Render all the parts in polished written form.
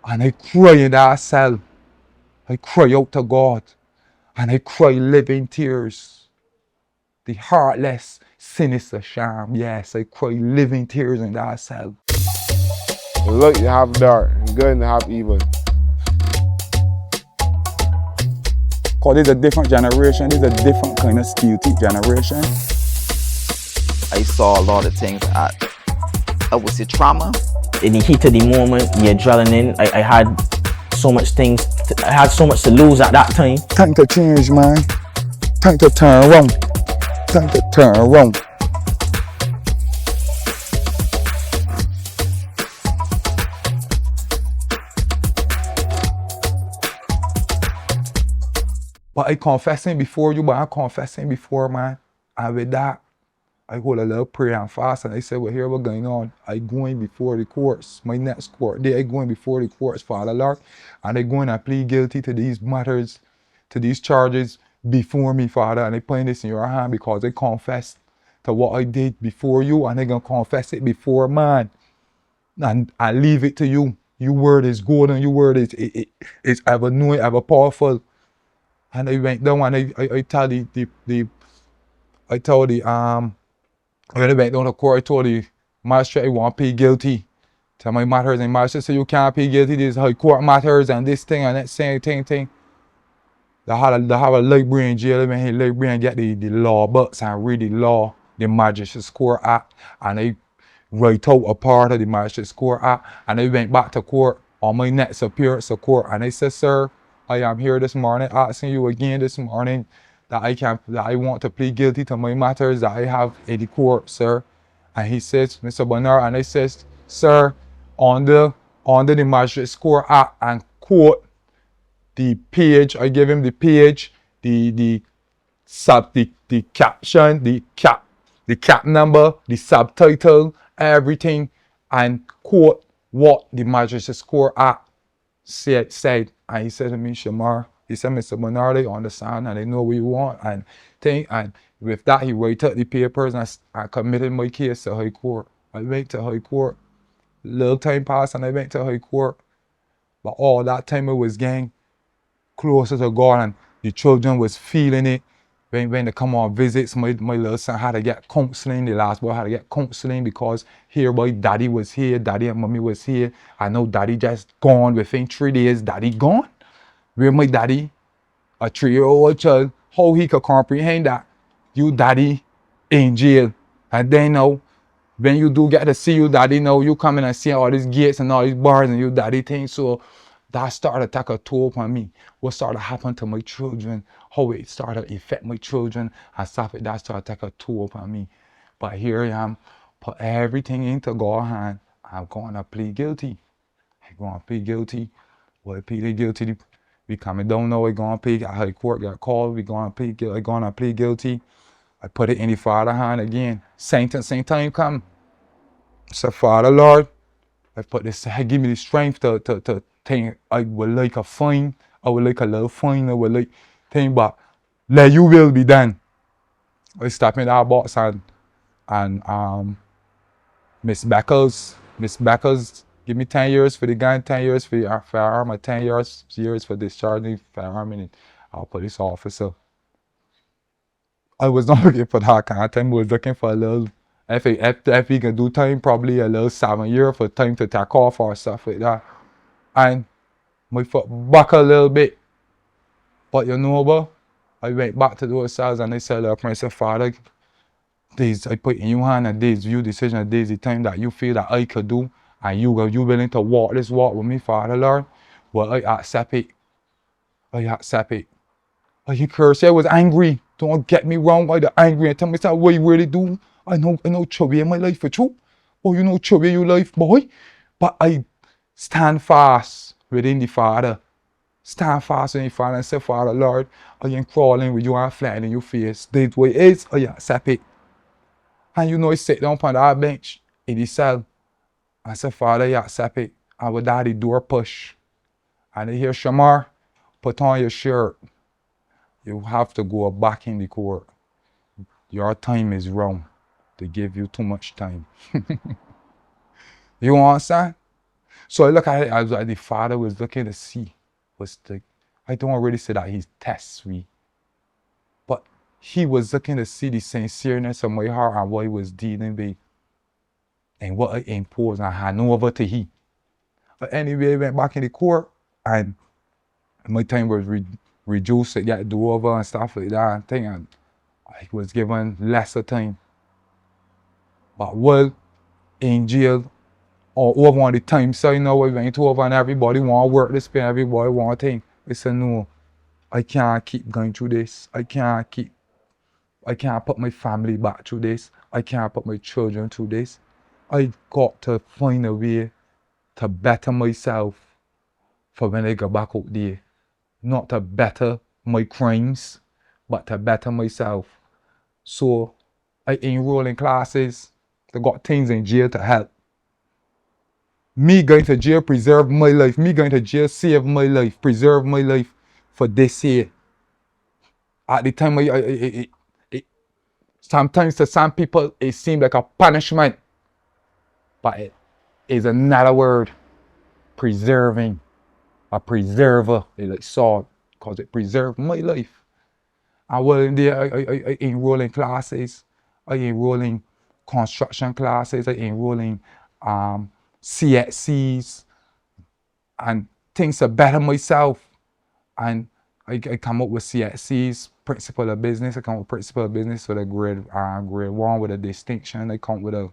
And I cry in that cell. I cry out to God. And I cry living tears. The heartless, sinister sham. Yes, I cry living tears in that cell. Look, you have dark, and good and have evil. Because it's a different generation, it's a different kind of steel teeth generation. I saw a lot of things at, I would say, trauma. In the heat of the moment, the adrenaline, I had so much things, I had so much to lose at that time. Time to change, man. Time to turn around. Time to turn around. But I confessing before you, but I'm confessing before, man. And with that, I hold a little prayer and fast, and I say, well, here what's going on. I going before the courts, my next court day, I going before the courts, Father Lord, and I going to plead guilty to these matters, to these charges before me, Father, and I put this in your hand because I confess to what I did before you, and I gonna confess it before man, and I leave it to you. Your word is good, and your word is ever knowing, ever powerful. And I went down and I tell I told the when I went down to court, I told the magistrate I want to plead guilty to my matters, and magistrate said you can't plead guilty, this is high court matters and this thing and that same thing. They have a library in jail, when he library and get the law books and read the law, the Magistrates Court Act, and I write out a part of the Magistrates Court Act, and I went back to court on my next appearance to court, and I said, sir, I am here this morning asking you again this morning that I want to plead guilty to my matters that I have in the court, sir. And he says, Mr. Bernard, and I says, sir, under the Magistrates Court Act and quote the page, I give him the page, the caption, the cap number, the subtitle, everything, and quote what the Magistrates Court Act said. And he said to me, Shamar, he said, Mr. Bernard, they understand and they know what you want and thing. And with that, he wrote up the papers and I committed my case to High Court. I went to High Court. Little time passed and I went to High Court. But all that time I was getting closer to God, and the children was feeling it. When they come on visits, my little son had to get counseling. The last boy had to get counseling because here boy, daddy was here, daddy and mommy was here. I know daddy just gone within 3 days, daddy gone. Where my daddy, a 3-year-old child, how he could comprehend that you daddy in jail. And then now, when you do get to see you daddy, now you come in and see all these gates and all these bars and you daddy things. So that started to take a toll upon me. What started to happen to my children, how it started to affect my children and stuff like that started to take a toll upon me. But here I am, put everything into God's hand. I'm going to plead guilty. I'm going to plead guilty. Well, I pleaded guilty. We coming down now, we're going to plead. High court got called, we're going to plead guilty. I'm going to plead guilty. I put it in the Father's hand again. Same time come. So Father Lord, I put this, give me the strength to think I would like a fine, I would like a little fine, I would like think, but let your will be done. I stop in that box and Miss Beckles give me 10 years for the gun, 10 years for the firearm, and 10 years for discharging firearm in our police officer. I was not looking for that kind of time, I was looking for a little, if he can do time, probably a little 7 years for time to take off or stuff like that. And my foot back a little bit. But you know what? I went back to those cells and I said, look, I said, Father, this I put in your hand and this your decision and this the time that you feel that I could do and you willing to walk this walk with me, Father Lord. Well, I accept it. I accept it. I cursed, I was angry. Don't get me wrong, I was angry and tell myself what you really do. I know trouble in my life for true. Oh, you know trouble in your life, boy. But I stand fast within the Father. Stand fast within the Father and say, Father Lord, I am crawling with you and flying in your face. This way it is, I accept it. And you know, I sit down on that bench in the cell. I said, Father, I accept it. And with that, the door push. And I hear Shamar, put on your shirt. You have to go back in the court. Your time is wrong. They give you too much time. You understand? So I look at it as the father was looking to see, I don't really say that he's test me, but he was looking to see the sincereness of my heart and what he was dealing with and what I imposed and hand over to he. But anyway, I went back in the court and my time was reduced to get do over and stuff like that and thing, and I was given lesser time. But while in jail or over on the time so you know I went over and everybody want to work this pay, everybody want thing. I said no, I can't keep going through this. I can't put my family back through this. I can't put my children through this. I got to find a way to better myself for when I go back out there. Not to better my crimes, but to better myself. So I enroll in classes. I got things in jail to help. Me going to jail preserve my life. Me going to jail save my life, preserve my life for this year. At the time, sometimes to some people it seemed like a punishment, but it is another word. Preserving, a preserver, it's like sword, because it preserved my life. And while in there, I enroll in classes. I enroll in construction classes. I enroll in CXCs and things to better myself. And I come up with CXCs, principle of business. I come up with principle of business with a grade 1 with a distinction. I come with a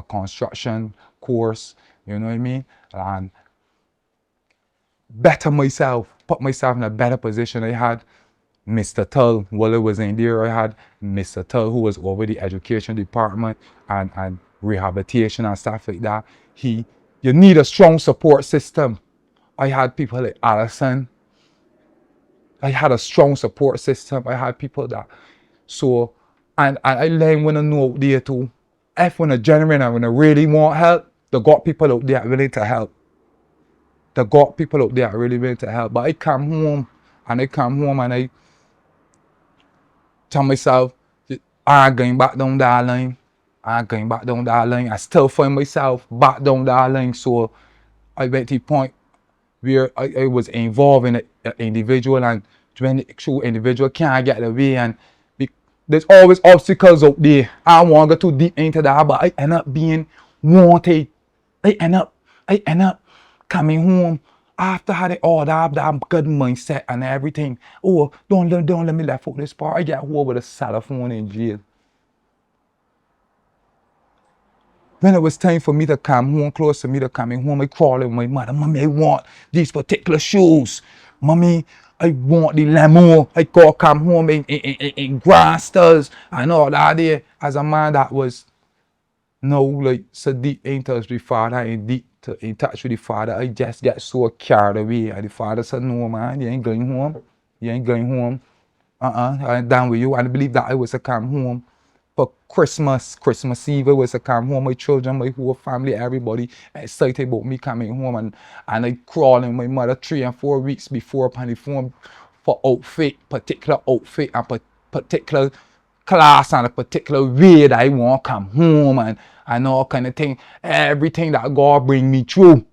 construction course, you know what I mean? And better myself, put myself in a better position. I had Mr. Tull, while I was in there, I had Mr. Tull who was over the education department and rehabilitation and stuff like that. You need a strong support system. I had people like Allison. I had a strong support system. I had people that, so, and I learned when I know out there too, if when a genuine and when I really want help, they got people out there willing to help. They got people out there really willing to help. But I come home and I tell myself, I'm going back down that line. I'm going back down that line. I still find myself back down that line. So I went to the point where I was involved in an individual, and when the true individual can't get away, and there's always obstacles out there. I don't want to go too deep into that, but I end up being wanted. I end up coming home after had all that good mindset and everything. Oh, don't let me left out this part. I get home with a cell phone in jail. When it was time for me to come home, close to me to coming home, I crawled with my mother. Mommy, I want these particular shoes. Mommy, I want the limo. I got come home in grasters and all that there. As a man that was no like so deep in touch with the father and deep in touch with the father, I just get so carried away. And the father said, no man, you ain't going home. You ain't going home. I'm down with you. And I believe that I was to come home for Christmas Eve. I was to come home. My children, my whole family, everybody excited about me coming home. And I crawled in my mother 3 and 4 weeks before upon the phone for particular outfit and particular class and a particular way that I want to come home and all kind of thing. Everything that God bring me through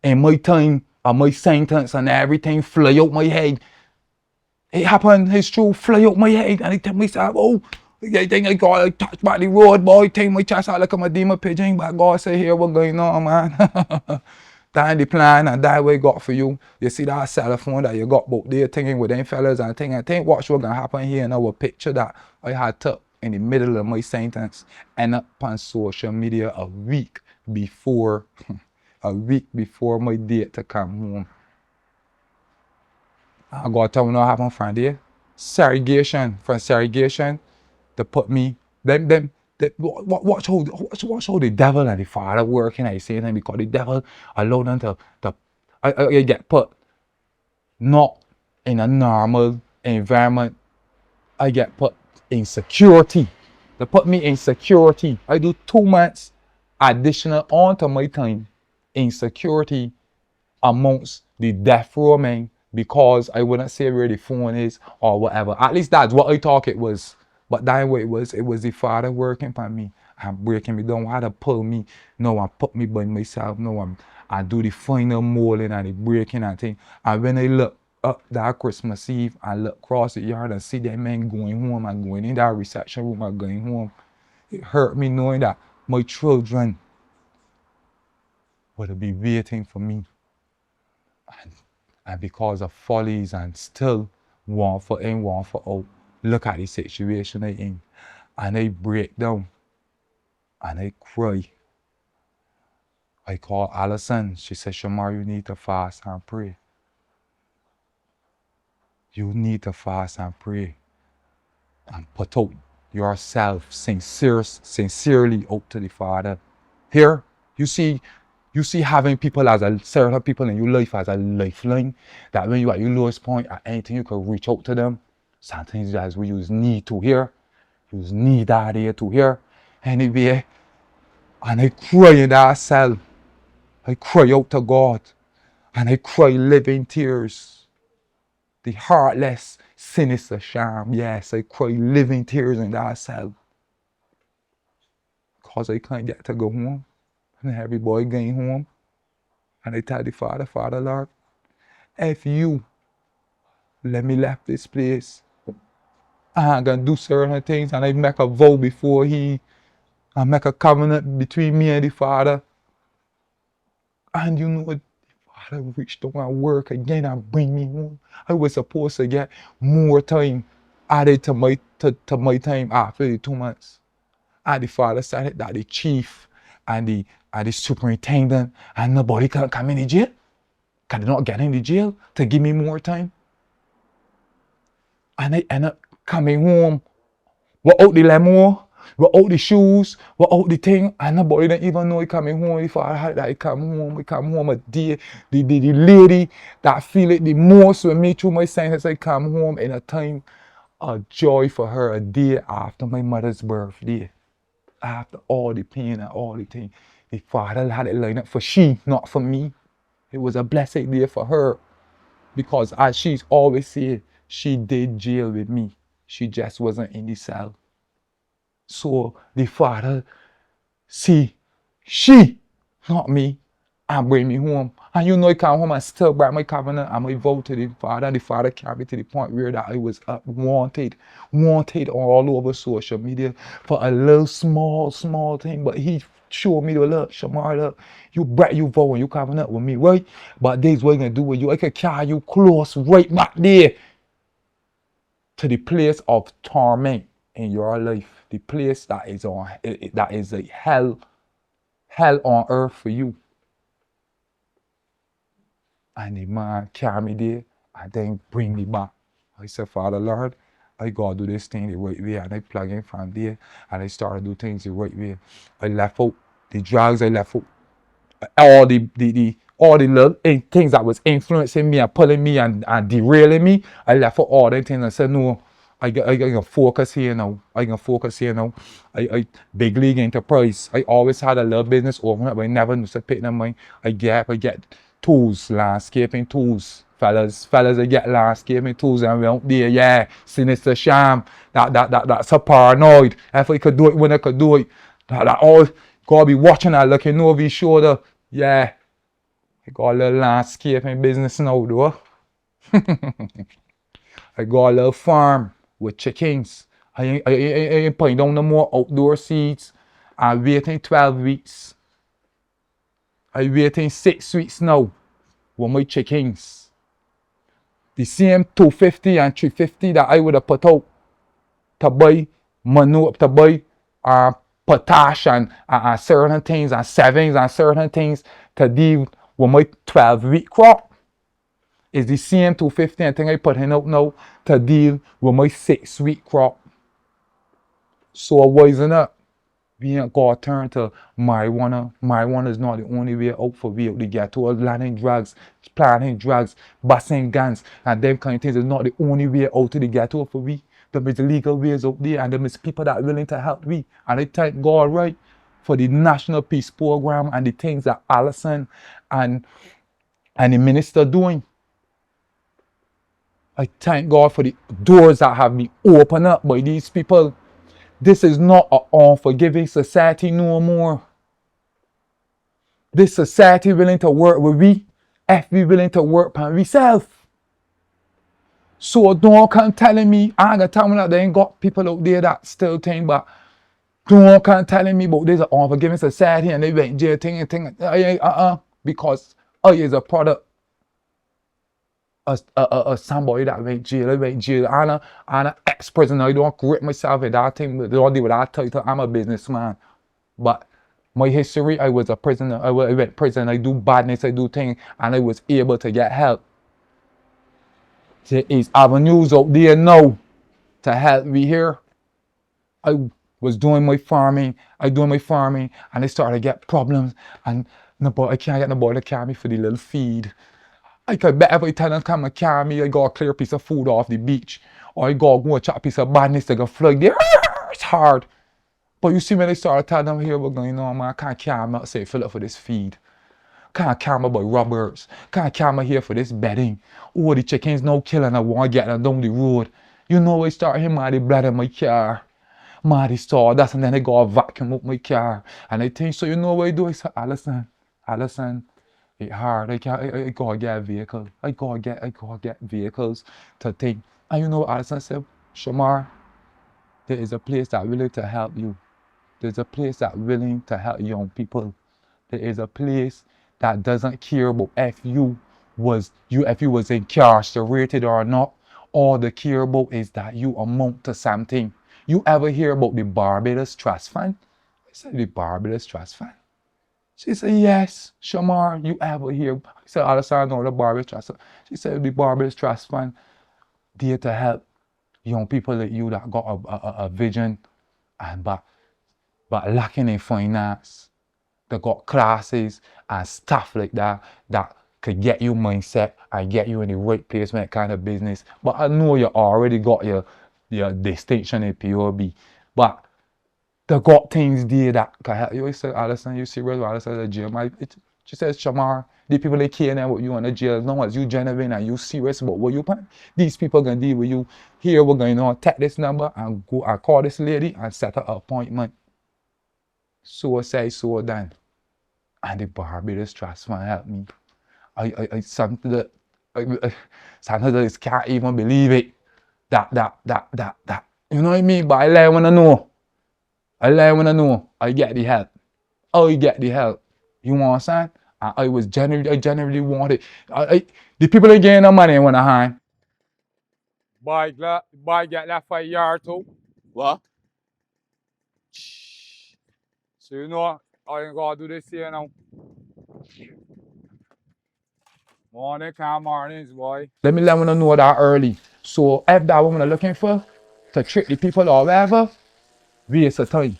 in my time and my sentence and everything fly out my head. It happened, it's true, fly out my head, and I tell myself, oh, I think I got touched by the road, boy, take my chest out like I'm a demon pigeon, but God say, here, what's going on, man? That the plan and that way God for you. You see that cell phone that you got out there thinking with them fellas and think what's gonna happen here in our picture that I had took in the middle of my sentence and up on social media a week before my date to come home. I got to tell you what happened from there. From segregation, they put me, watch how the devil and the father working. I say them because the devil allowed them to I get put not in a normal environment. I get put in security. They put me in security. I do 2 months additional onto my time in security amongst the death row men, because I wouldn't say where the phone is or whatever. At least that's what I thought it was. But that way it was the father working for me. and breaking me down. How to pull me, no, and put me by myself. No, I do the final molding and the breaking and thing. And when I look up that Christmas Eve and look across the yard and see that man going home and going in that reception room and going home, it hurt me knowing that my children would be waiting for me. And because of follies and still want for in, want for out, look at the situation I in. And I break down and I cry. I call Allison. She said, Shamar, you need to fast and pray. You need to fast and pray. And put out yourself sincerely out to the Father. Here, you see having people as a certain people in your life as a lifeline, that when you at your lowest point at anything you can reach out to them. Sometimes as we use need to hear. You need that here to hear. Anyway, and I cry in that cell. I cry out to God. And I cry living tears. The heartless, sinister sham. Yes, I cry living tears in that cell. Because I can't get to go home. And every boy going home. And I tell the Father, Father, Lord, if you let me left this place, I'm going to do certain things. And I make a vow before I make a covenant between me and the Father. And you know what? The Father reached out and work again and bring me home. I was supposed to get more time added to my time after the 2 months. And the Father said that the chief and the superintendent and nobody can come in the jail. Can they not get in the jail to give me more time? And I end up coming home without the limo, without the shoes, without the thing, and nobody didn't even know he coming home. If I had that, he come home a day. The lady that feel it the most with me through my sentence, I come home in a time of joy for her, a day after my mother's birthday. After all the pain and all the thing, the Father had it lined up for she, not for me. It was a blessed day for her. Because as she's always said, she did jail with me. She just wasn't in the cell. So the Father see she, not me, and bring me home. And you know, I come home and still brought my covenant and my vow to the Father. And the Father carried me to the point where that I was wanted all over social media for a little small thing. But he showed me the look, Shamar, look, you brought you vow and you covenant with me, right? But this what I'm gonna do with you. I can carry you close right back there to the place of torment in your life. The place that is a hell on earth for you. And the man carry me there and then bring me back. I said, Father, Lord, I gotta do this thing the right way. And I plug in from there and I started to do things the right way. I left out the drugs, I left out all the little things that was influencing me and pulling me and derailing me. I left out all the things and said, no, I can focus here now. I big league enterprise. I always had a little business open up, but I never knew to pick them. I get tools, landscaping tools. Fellas, I get landscaping tools and we out there, yeah. Sinister sham. That's a paranoid. If I could do it when I could do it. That all gotta be watching and looking over his shoulder. Yeah. I got a little landscaping business now, though. I got a little farm with chickens. I ain't putting down no more outdoor seeds. I'm waiting 12 weeks. I'm waiting 6 weeks now with my chickens. The same 250 and 350 that I would have put out to buy manure, to buy potash and certain things and savings and certain things to deal with my 12-week crop. Is the same 250 and thing I put in out now to deal with my 6-week crop. So wisen up. We ain't got to turn to marijuana. Marijuana is not the only way out for we out the ghetto. Landing drugs, planting drugs, busting guns, and them kind of things is not the only way out to the ghetto for we. There is legal ways out there, and there is people that are willing to help we. And I thank God, right, for the National Peace Program and the things that Allison and the minister doing. I thank God for the doors that have been opened up by these people. This is not an unforgiving society no more. This society willing to work with we, if we willing to work on ourselves. So don't come telling me, I ain't gonna tell me that they ain't got people out there that still think, but don't come telling me about this unforgiving society and they went jail thing and thing. Because I is a product of somebody that went jail. I went jail. I'm an ex-prisoner. I don't correct myself with that thing. But don't deal with that title. I'm a businessman. But my history, I was a prisoner. I went prison. I do badness. I do things, and I was able to get help. There is avenues out there now to help me here. I was doing my farming. And I started to get problems. And I can't get nobody to carry me for the little feed. I could bet every tenant come and carry me, I got a clear piece of food off the beach. Or I got to chop a piece of badness, they go flood there. It's hard. But you see when they started telling them here, we're going on, man, I can't carry me, say, fill up for this feed. Can't carry me by robbers. Can't carry me here for this bedding. Oh, the chickens no killing, I want to get them down the road. You know, I start hearing my blood in my car. My sawdust, and then I go vacuum up my car. And I think, so you know what I do? I say, Allison, it's hard. I gotta get a vehicle. I gotta get vehicles to think. And you know what Allison said? Shamar, there is a place that willing to help you. There's a place that willing to help young people. There is a place that doesn't care about if you was incarcerated or not. All they care about is that you amount to something. You ever hear about the Barbados Trust Fund? I said, the Barbados Trust Fund? She said, yes, Shamar, you ever hear? I said, Alessandra, no, the Barbados Trust Fund. She said, the Barbados Trust Fund, there to help young people like you that got a vision and but lacking in finance. They got classes and stuff like that could get you mindset and get you in the right place when it kind of business. But I know you already got your distinction in POB. But they got things there that can help you. I said, Alison, you serious? Alison, the jail. She says, Shamar, the people they care now what you in the jail, as long as you genuine and you serious about what you plan, these people gonna deal with you. Here we're going to take this number and go and call this lady and set an appointment. So I say, so done. And the Barbados Trust Fund helped me. I sometimes I can't even believe it. That. You know what I mean? But I learn when I know. I get the help. You understand? I genuinely wanted. The people that getting the money when I hand. Boy, get that for a yard too. What? So you know, I ain't gotta do this here now. Mornings, boy. Let me let them know that early. So if that woman are looking for to trick the people or whatever, waste of time.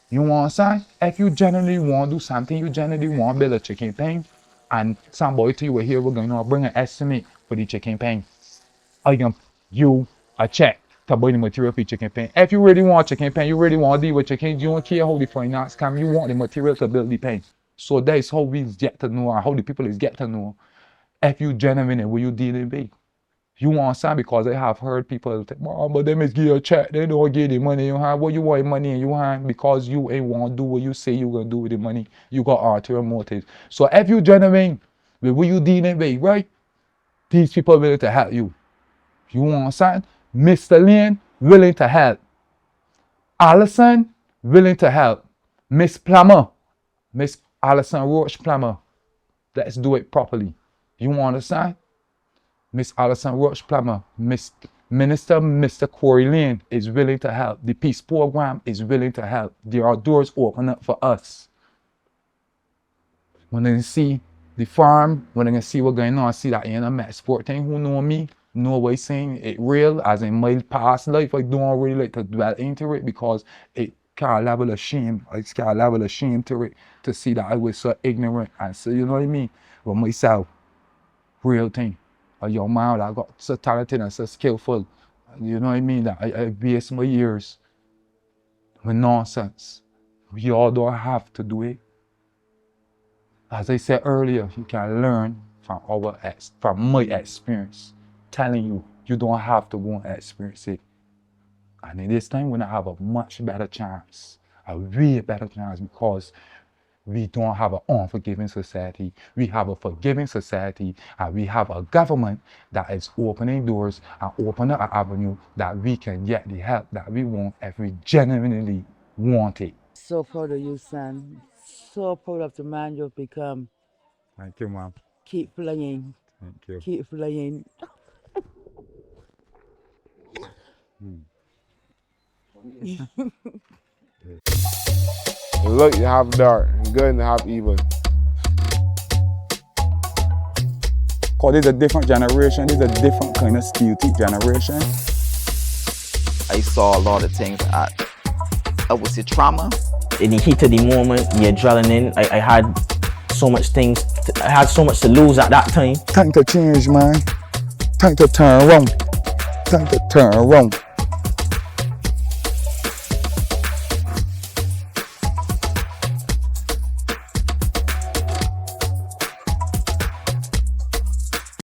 You understand? If you genuinely want to do something, you genuinely want to build a chicken pen, and somebody to you here, we're going to bring an estimate for the chicken pen. I can you a check to buy the material for the chicken pen. If you really want chicken pen, you really want to deal with chicken, you don't care how the finance come, you want the material to build the pen. So that's how we get to know, and how the people is get to know if you genuine and will you dealing with. You understand? Because I have heard people think, oh, but they must give you a check, they don't give the money you have. What you want money in your hand because you ain't want to do what you say you're going to do with the money. You got ulterior motives. So if you genuine with what you dealing with, right? These people are willing to help you. You understand? Mr. Lane, willing to help. Allison, willing to help. Miss Plummer, Miss Allison Roach Plummer, let's do it properly. You understand? Miss Allison Roach Plummer, Mr. Corey Lane is willing to help. The peace program is willing to help. There are doors open up for us. When they see the farm, when they see what's going on, see that in a match sport thing, who know me, know what I'm saying, it real, as in my past life, I don't really like to dwell into it because it kind of level of shame. It's kind of level of shame to it, to see that I was so ignorant and so, you know what I mean, with myself, real thing. A young man that got so talented and so skillful, you know what I mean, that I waste my years with nonsense. We all don't have to do it. As I said earlier, you can learn from my experience. Telling you, you don't have to go and experience it. And in this time, we're gonna have a much better chance, a way better chance, because we don't have an unforgiving society. We have a forgiving society, and we have a government that is opening doors and opening an avenue that we can get the help that we want if we genuinely want it. So proud of you, son. So proud of the man you've become. Thank you, ma'am. Keep flying. Thank you. Keep flying. Look, you have dark, and good and have evil. Because it's a different generation, it's a different kind of steel teeth generation. I saw a lot of things at, I would say, trauma. In the heat of the moment, the adrenaline, I had so much things, I had so much to lose at that time. Time to change, man. Time to turn around. Time to turn around.